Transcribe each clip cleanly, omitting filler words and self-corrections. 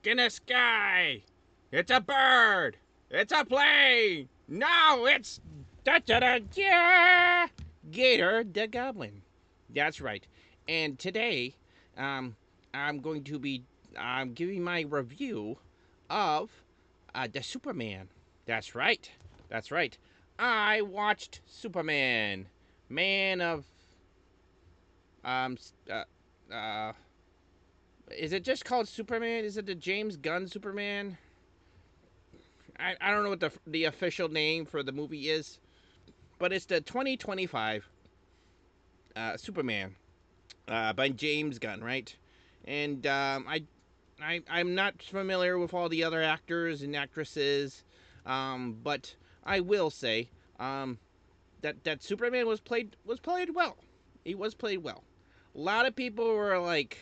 in the sky. It's a bird. It's a plane. No, it's da da da da. Gator the goblin. That's right. And today, um, I'm going to be giving my review of the Superman. That's right. That's right. I watched Superman, Man of um. Uh, is it just called Superman? Is it the James Gunn Superman? I don't know what the official name for the movie is, but it's the 2025 Superman by James Gunn, right? And I'm not familiar with all the other actors and actresses, but I will say that Superman was played well. He was played well. A lot of people were like,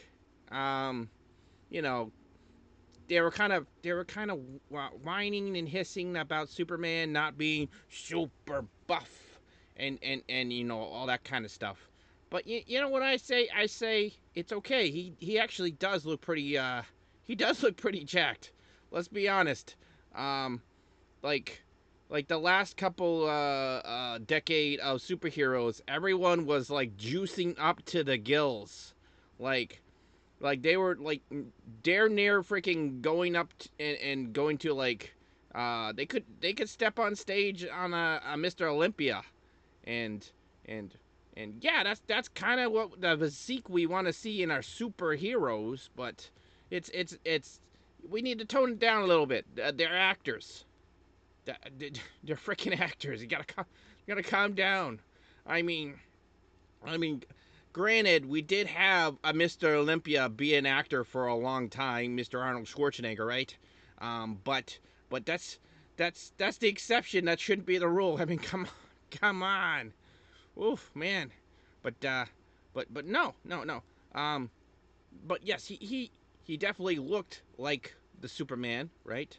um, you know, they were kind of whining and hissing about Superman not being super buff and all that kind of stuff. But you know what I say? I say it's okay. He actually does look pretty he does look pretty jacked. Let's be honest. Um like the last couple decade of superheroes, everyone was like juicing up to the gills. Like they were like dare near freaking going up and going to like they could step on stage on a Mr. Olympia and and yeah, that's kind of what the physique we want to see in our superheroes, but it's we need to tone it down a little bit. They're actors. They're freaking actors. You gotta calm down. I mean, I mean, granted, we did have a Mr. Olympia be an actor for a long time, Mr. Arnold Schwarzenegger, right? But that's the exception. That shouldn't be the rule. I mean, come on, oof, man. But no. Um, but yes, he definitely looked like the Superman, right?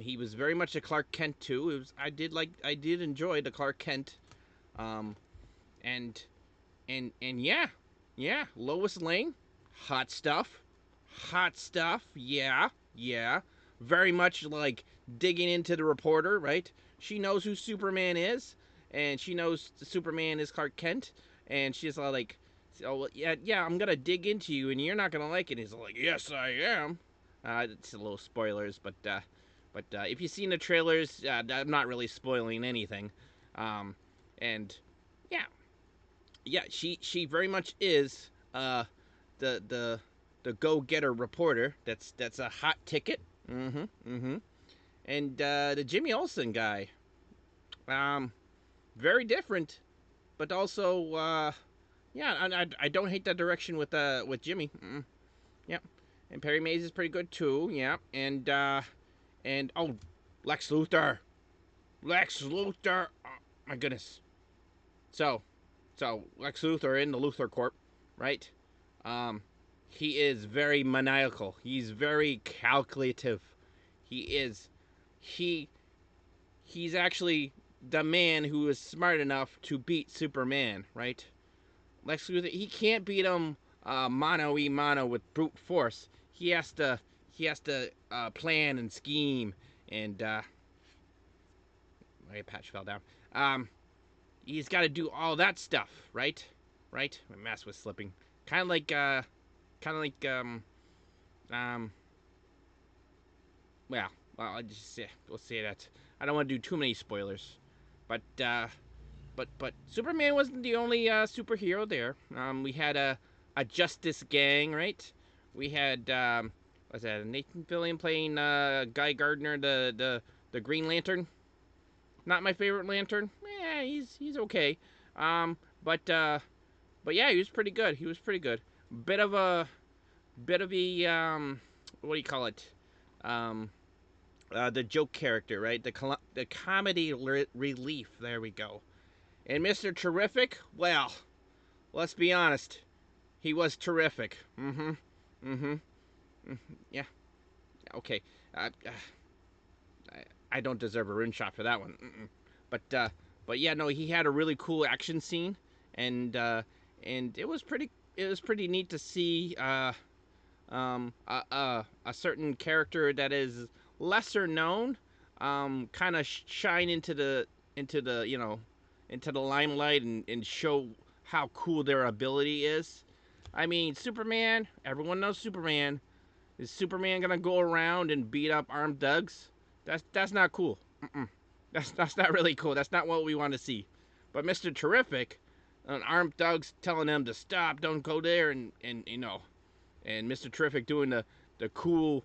He was very much a Clark Kent too. I did enjoy the Clark Kent. Um, and and yeah, Lois Lane, hot stuff, hot stuff. Yeah, yeah, very much like digging into the reporter, right? She knows who Superman is, and she knows Superman is Clark Kent, and she's all like, "Oh well, yeah, I'm gonna dig into you, and you're not gonna like it." He's like, "Yes, I am." It's a little spoilers, but if you've seen the trailers, I'm not really spoiling anything. Um, and yeah, yeah, she very much is the the go getter reporter. That's a hot ticket. Mm-hmm. Mm-hmm. And the Jimmy Olsen guy, um, very different, but also yeah, I don't hate that direction with Jimmy. Mm-mm. Yeah, and Perry Mays is pretty good too. Yeah, and oh, Lex Luthor, Lex Luthor. Oh, my goodness. So Lex Luthor in the Luthor Corp, right? Um, he is very maniacal. He's very calculative. He is. He he's actually the man who is smart enough to beat Superman, right? Lex Luthor, he can't beat him mano e mano with brute force. He has to plan and scheme and my patch fell down. Um, he's got to do all that stuff, right? Right? My mask was slipping. Kind of like kind of like um well, I just say we'll say that I don't want to do too many spoilers, but but Superman wasn't the only superhero there. We had a Justice Gang, right? We had what's that? Nathan Fillion playing Guy Gardner, the Green Lantern. Not my favorite Lantern. Yeah, he's okay. Um, but but yeah, he was pretty good. He was pretty good. Bit of a what do you call it? Um, the joke character, right? The comedy relief. There we go. And Mr. Terrific, well, let's be honest, he was terrific. Mm-hmm. Mm-hmm. Mm-hmm. Yeah. Okay. I don't deserve a rim shot for that one. Mm-mm. But yeah, no, he had a really cool action scene, and it was pretty neat to see a certain character that is lesser known, kind of shine into the into the limelight and show how cool their ability is. I mean, Superman. Everyone knows Superman. Is Superman gonna go around and beat up armed thugs? That's not cool. Mm-mm. That's not really cool. That's not what we want to see. But Mr. Terrific, an armed thugs telling them to stop, don't go there, and and Mr. Terrific doing the cool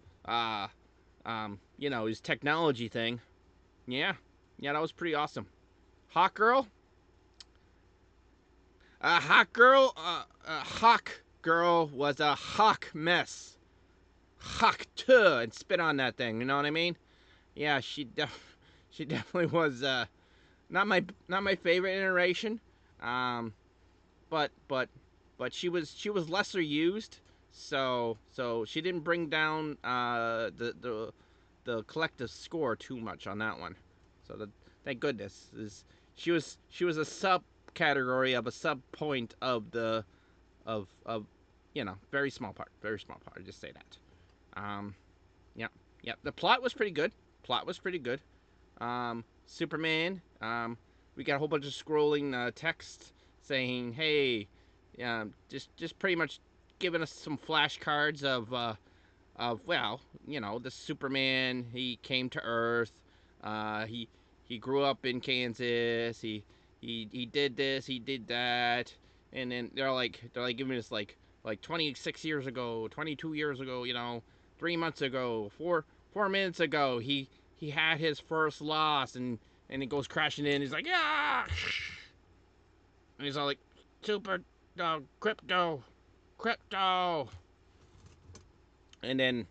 his technology thing. Yeah, yeah, that was pretty awesome. Hawk Girl, Hawk Girl was a hawk mess. Hawk tuh and spit on that thing. You know what I mean? Yeah, she definitely was not my favorite iteration. Um, but but but she was lesser used. So she didn't bring down the collective score too much on that one. So thank goodness is she was a subcategory of a sub point of the of very small part. I just say that. Yeah, yeah. The plot was pretty good. Plot was pretty good. Superman. We got a whole bunch of scrolling text saying, "Hey, just pretty much giving us some flashcards of the Superman. He came to Earth. He grew up in Kansas. He did this. He did that. And then they're like giving us like 26 years ago, 22 years ago. 3 months ago, 4 minutes ago. He had his first loss and it goes crashing in. He's like, yeah, and he's all like, super crypto, and then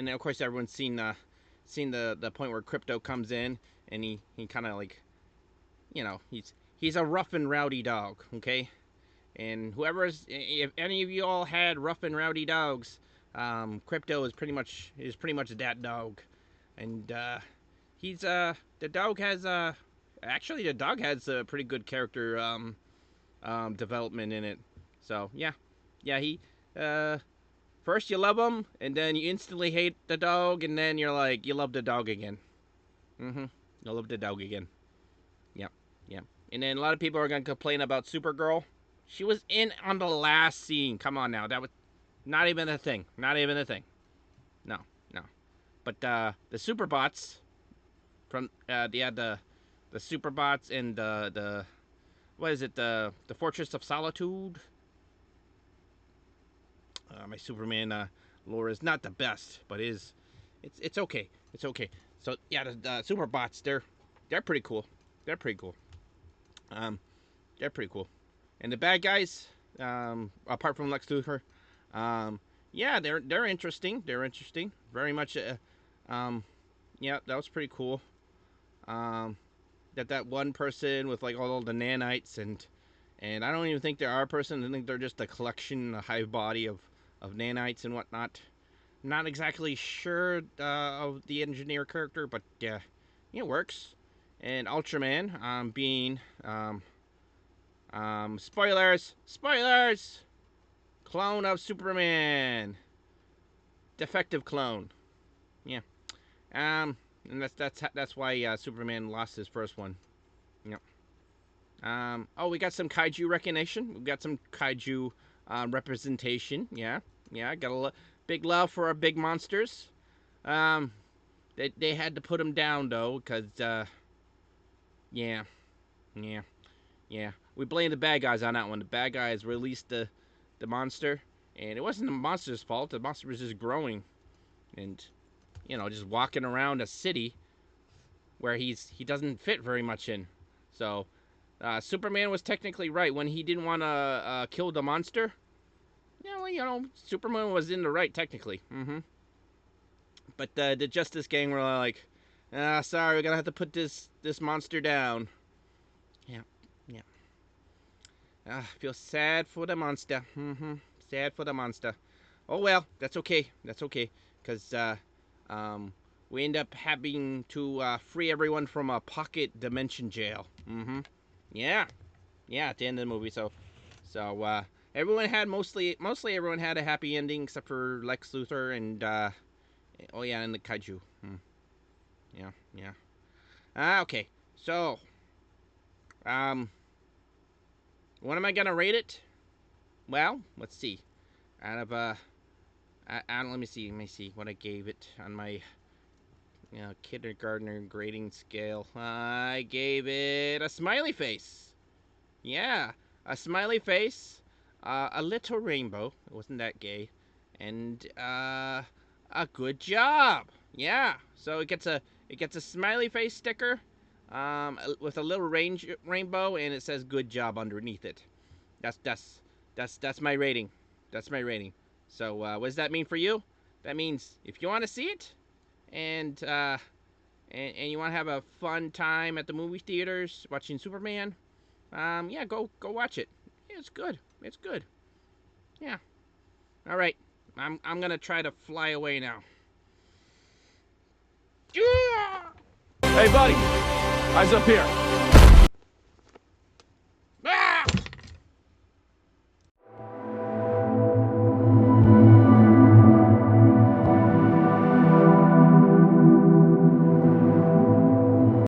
of course everyone's seen the point where crypto comes in and he kind of like he's a rough and rowdy dog, okay, and if any of you all had rough and rowdy dogs, crypto is pretty much that dog, and he's the dog has actually the dog has a pretty good character development in it. So yeah, he first you love him, and then you instantly hate the dog, and then you're like you love the dog again. Mm-hmm. You love the dog again. Yep, yep. And then a lot of people are gonna complain about Supergirl. She was in on the last scene. Come on now, that was not even a thing. Not even a thing. No, no. But the Superbots from the Superbots and the what is it the Fortress of Solitude. My Superman lore is not the best, but it's okay. It's okay. So yeah, the Superbots they're pretty cool. They're pretty cool. Um, they're pretty cool. And the bad guys, apart from Lex Luthor, yeah, they're interesting. They're interesting. Very much. Yeah, that was pretty cool. Um, that one person with like all the nanites and I don't even think they're our person. I think they're just a collection, a hive body of nanites and whatnot. Not exactly sure of the engineer character, but yeah, it works. And Ultraman, being spoilers, clone of Superman, defective clone. Yeah. And that's why Superman lost his first one. Yep. Oh, we got some kaiju recognition. We got some kaiju representation. Yeah, yeah. Got big love for our big monsters. Um, they had to put them down though, cause yeah, yeah, yeah. We blame the bad guys on that one. The bad guys released the monster, and it wasn't the monster's fault. The monster was just growing, and just walking around a city where he doesn't fit very much in. So Superman was technically right when he didn't want to kill the monster. Yeah, well, Superman was in the right technically. Mm-hmm. But the Justice Gang were like, sorry, we're gonna have to put this monster down. Yeah, yeah. I feel sad for the monster. Mm-hmm. Sad for the monster. Oh well, that's okay. That's okay, cause we end up having to free everyone from a pocket dimension jail. Mm-hmm. Yeah, yeah. At the end of the movie, so Everyone had mostly everyone had a happy ending except for Lex Luthor and oh yeah, and the kaiju. Yeah, yeah. Okay. So, um, what am I gonna rate it? Well, let's see. Out of let me see. Let me see what I gave it on my kindergartner grading scale. I gave it a smiley face. Yeah, a smiley face, a little rainbow. It wasn't that gay, and a good job. Yeah, so it gets a smiley face sticker, with a little rainbow, and it says "good job" underneath it. That's that's that's my rating. That's my rating. So what does that mean for you? That means if you want to see it, and and you want to have a fun time at the movie theaters watching Superman, yeah, go watch it. Yeah, it's good. It's good. Yeah. All right. I'm gonna try to fly away now. Hey, buddy, eyes up here.